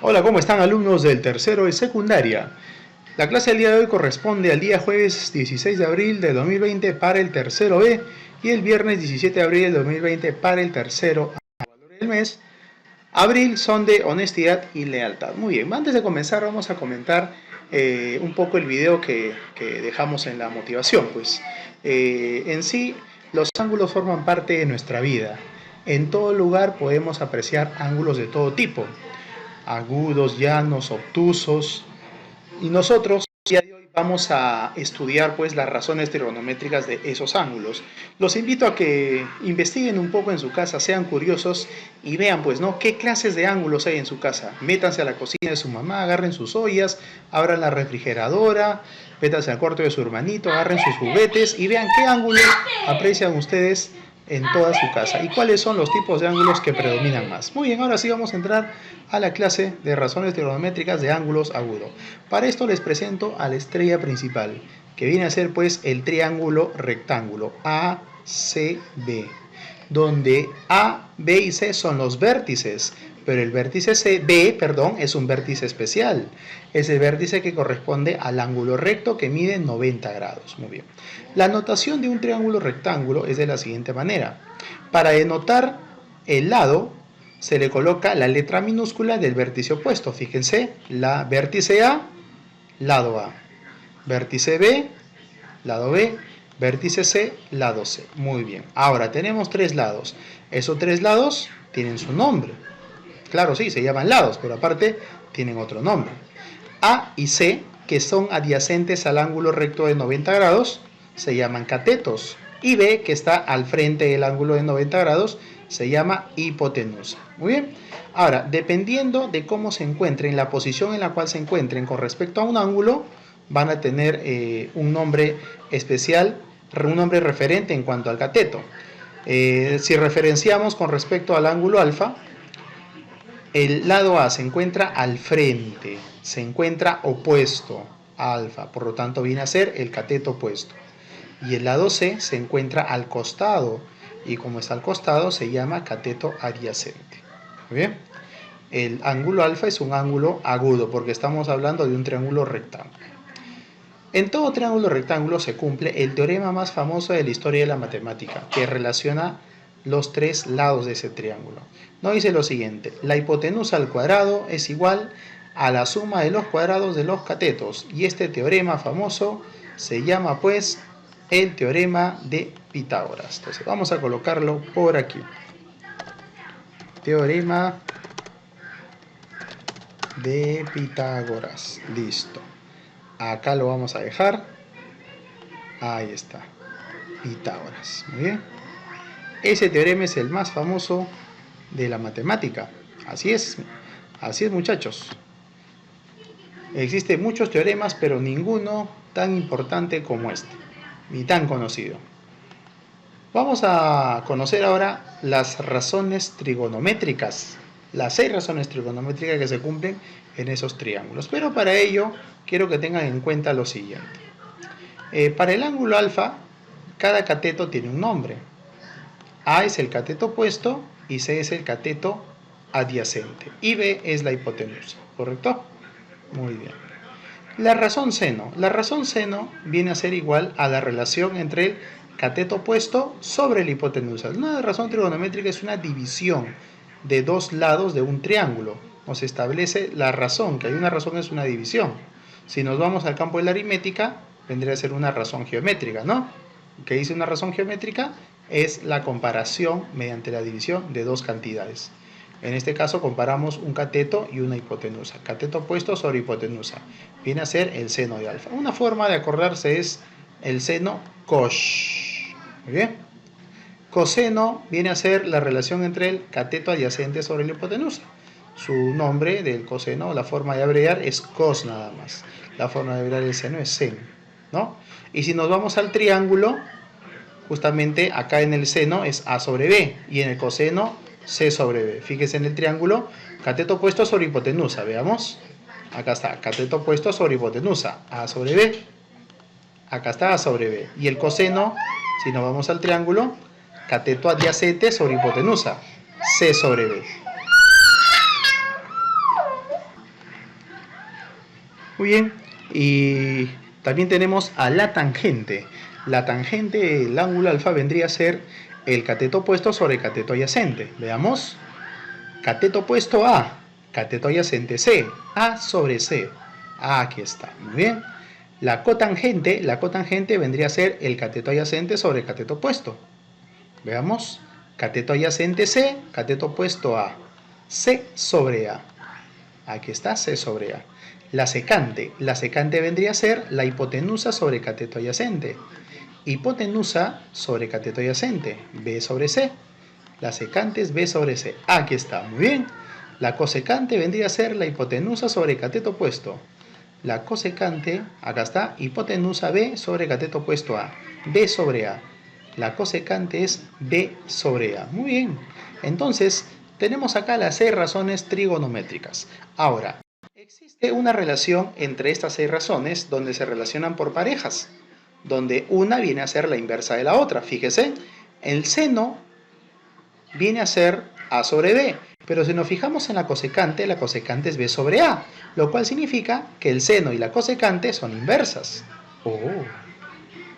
Hola, ¿cómo están alumnos del tercero de secundaria? La clase del día de hoy corresponde al día jueves 16 de abril de 2020 para el tercero B y el viernes 17 de abril de 2020 para el tercero A. Valores del mes, abril son de honestidad y lealtad. Muy bien, antes de comenzar vamos a comentar un poco el video que dejamos en la motivación. En sí, los ángulos forman parte de nuestra vida. En todo lugar podemos apreciar ángulos de todo tipo, agudos, llanos, obtusos, y nosotros el día de hoy vamos a estudiar pues las razones trigonométricas de esos ángulos. Los invito a que investiguen un poco en su casa, sean curiosos y vean pues, ¿no?, qué clases de ángulos hay en su casa. Métanse a la cocina de su mamá, agarren sus ollas, abran la refrigeradora, métanse al cuarto de su hermanito, agarren sus juguetes y vean qué ángulo aprecian ustedes en toda su casa y cuáles son los tipos de ángulos que predominan más. Muy bien, ahora sí vamos a entrar a la clase de razones trigonométricas de ángulos agudos. Para esto les presento a la estrella principal, que viene a ser pues el triángulo rectángulo ACB, donde A, B y C son los vértices, pero el vértice B, es un vértice especial. Es el vértice que corresponde al ángulo recto que mide 90 grados. Muy bien. La notación de un triángulo rectángulo es de la siguiente manera. Para denotar el lado, se le coloca la letra minúscula del vértice opuesto. Fíjense, la vértice A, lado A. Vértice B, lado B. Vértice C, lado C. Muy bien. Ahora tenemos tres lados. Esos tres lados tienen su nombre. Claro, sí, se llaman lados, pero aparte tienen otro nombre. A y C, que son adyacentes al ángulo recto de 90 grados, se llaman catetos. Y B, que está al frente del ángulo de 90 grados, se llama hipotenusa. Muy bien. Ahora, dependiendo de cómo se encuentren, la posición en la cual se encuentren con respecto a un ángulo, van a tener un nombre especial, un nombre referente en cuanto al cateto. Si referenciamos con respecto al ángulo alfa, el lado A se encuentra al frente, se encuentra opuesto a alfa, por lo tanto viene a ser el cateto opuesto. Y el lado C se encuentra al costado, y como está al costado se llama cateto adyacente. ¿Muy bien? El ángulo alfa es un ángulo agudo, porque estamos hablando de un triángulo rectángulo. En todo triángulo rectángulo se cumple el teorema más famoso de la historia de la matemática, que relaciona los tres lados de ese triángulo. Nos dice lo siguiente: la hipotenusa al cuadrado es igual a la suma de los cuadrados de los catetos, y este teorema famoso se llama pues el teorema de Pitágoras. Entonces vamos a colocarlo por aquí. Teorema de Pitágoras. Listo. Acá lo vamos a dejar. Ahí está. Pitágoras. Muy bien. Ese teorema es el más famoso de la matemática. Así es muchachos. Existen muchos teoremas, pero ninguno tan importante como este, ni tan conocido. Vamos a conocer ahora las razones trigonométricas, las 6 razones trigonométricas que se cumplen en esos triángulos. Pero para ello quiero que tengan en cuenta lo siguiente. Para el ángulo alfa, cada cateto tiene un nombre. A es el cateto opuesto y C es el cateto adyacente. Y B es la hipotenusa, ¿correcto? Muy bien. La razón seno. La razón seno viene a ser igual a la relación entre el cateto opuesto sobre la hipotenusa. Una razón trigonométrica es una división de dos lados de un triángulo. Nos establece la razón, que hay una razón es una división. Si nos vamos al campo de la aritmética, vendría a ser una razón geométrica, ¿no? ¿Qué dice una razón geométrica? Es la comparación mediante la división de dos cantidades. En este caso comparamos un cateto y una hipotenusa. Cateto opuesto sobre hipotenusa. Viene a ser el seno de alfa. Una forma de acordarse es el seno cosh. Muy bien. Coseno viene a ser la relación entre el cateto adyacente sobre la hipotenusa. Su nombre del coseno, la forma de abreviar es cos nada más. La forma de abreviar el seno es sen, ¿no? Y si nos vamos al triángulo, justamente acá en el seno es A sobre B y en el coseno C sobre B. Fíjense en el triángulo, cateto opuesto sobre hipotenusa, veamos. Acá está, cateto opuesto sobre hipotenusa, A sobre B. Acá está A sobre B. Y el coseno, si nos vamos al triángulo, cateto adyacente sobre hipotenusa, C sobre B. Muy bien, y también tenemos a la tangente. La tangente del ángulo alfa vendría a ser el cateto opuesto sobre cateto adyacente. Veamos. Cateto opuesto A, cateto adyacente C, A sobre C. Aquí está, muy bien. La cotangente vendría a ser el cateto adyacente sobre el cateto opuesto. Veamos. Cateto adyacente C, cateto opuesto A. C sobre A. Aquí está, C sobre A. La secante vendría a ser la hipotenusa sobre cateto adyacente. Hipotenusa sobre cateto adyacente, B sobre C. La secante es B sobre C. Aquí está, muy bien. La cosecante vendría a ser la hipotenusa sobre cateto opuesto. La cosecante, acá está, hipotenusa B sobre cateto opuesto A. B sobre A. La cosecante es B sobre A. Muy bien. Entonces, tenemos acá las 6 razones trigonométricas. Ahora, existe una relación entre estas 6 razones donde se relacionan por parejas, donde una viene a ser la inversa de la otra. Fíjese, el seno viene a ser A sobre B, pero si nos fijamos en la cosecante es B sobre A, lo cual significa que el seno y la cosecante son inversas.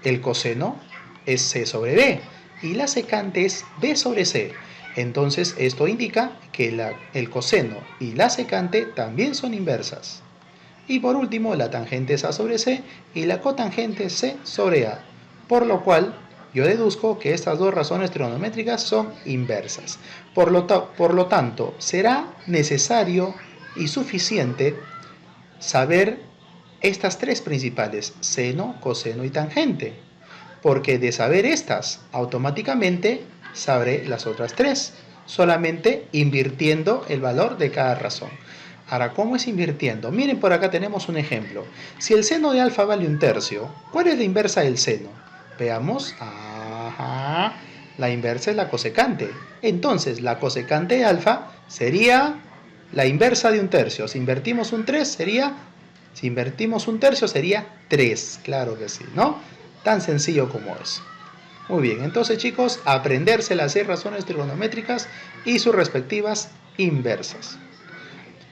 El coseno es C sobre B y la secante es B sobre C. Entonces esto indica que el coseno y la secante también son inversas. Y por último, la tangente es A sobre C y la cotangente es C sobre A, por lo cual yo deduzco que estas 2 razones trigonométricas son inversas. Por lo tanto, será necesario y suficiente saber estas 3 principales, seno, coseno y tangente, porque de saber estas, automáticamente sabré las otras 3, solamente invirtiendo el valor de cada razón. Ahora, ¿cómo es invirtiendo? Miren, por acá tenemos un ejemplo. Si el seno de alfa vale 1/3, ¿cuál es la inversa del seno? Veamos. Ajá. La inversa es la cosecante. Entonces, la cosecante de alfa sería la inversa de 1/3. Si invertimos 1/3 sería 3. Claro que sí, ¿no? Tan sencillo como eso. Muy bien, entonces chicos, aprenderse las 6 razones trigonométricas y sus respectivas inversas.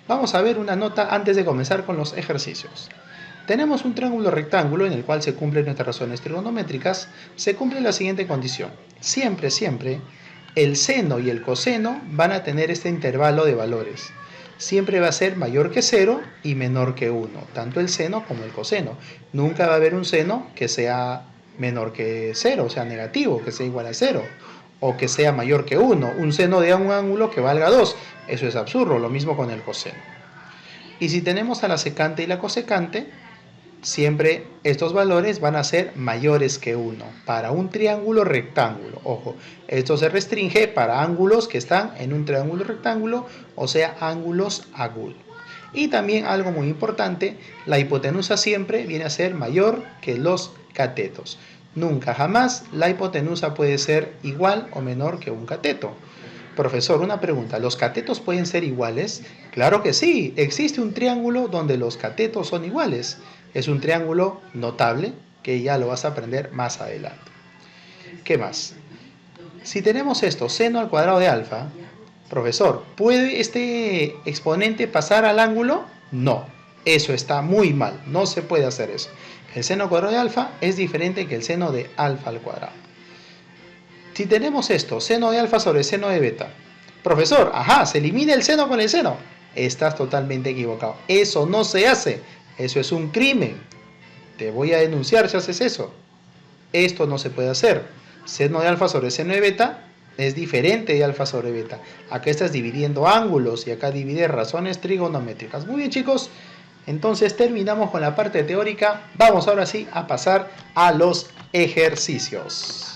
Vamos a ver una nota antes de comenzar con los ejercicios. Tenemos un triángulo rectángulo en el cual se cumplen nuestras razones trigonométricas. Se cumple la siguiente condición. Siempre, el seno y el coseno van a tener este intervalo de valores. Siempre va a ser mayor que 0 y menor que 1, tanto el seno como el coseno. Nunca va a haber un seno que sea menor que 0, o sea negativo, que sea igual a 0, o que sea mayor que 1, un seno de un ángulo que valga 2. Eso es absurdo, lo mismo con el coseno. Y si tenemos a la secante y la cosecante, siempre estos valores van a ser mayores que 1 para un triángulo rectángulo. Ojo, esto se restringe para ángulos que están en un triángulo rectángulo, o sea, ángulos agudos. Y también algo muy importante, la hipotenusa siempre viene a ser mayor que los catetos. Nunca, jamás, la hipotenusa puede ser igual o menor que un cateto. Profesor, una pregunta, ¿los catetos pueden ser iguales? Claro que sí, existe un triángulo donde los catetos son iguales. Es un triángulo notable que ya lo vas a aprender más adelante. ¿Qué más? Si tenemos esto, seno al cuadrado de alfa, profesor, ¿puede este exponente pasar al ángulo? No, eso está muy mal, no se puede hacer eso. El seno al cuadrado de alfa es diferente que el seno de alfa al cuadrado. Si tenemos esto, seno de alfa sobre seno de beta, profesor, se elimina el seno con el seno. Estás totalmente equivocado. Eso no se hace. Eso es un crimen. Te voy a denunciar si haces eso. Esto no se puede hacer. Seno de alfa sobre seno de beta es diferente de alfa sobre beta. Acá estás dividiendo ángulos y acá divides razones trigonométricas. Muy bien, chicos. Entonces terminamos con la parte teórica. Vamos ahora sí a pasar a los ejercicios.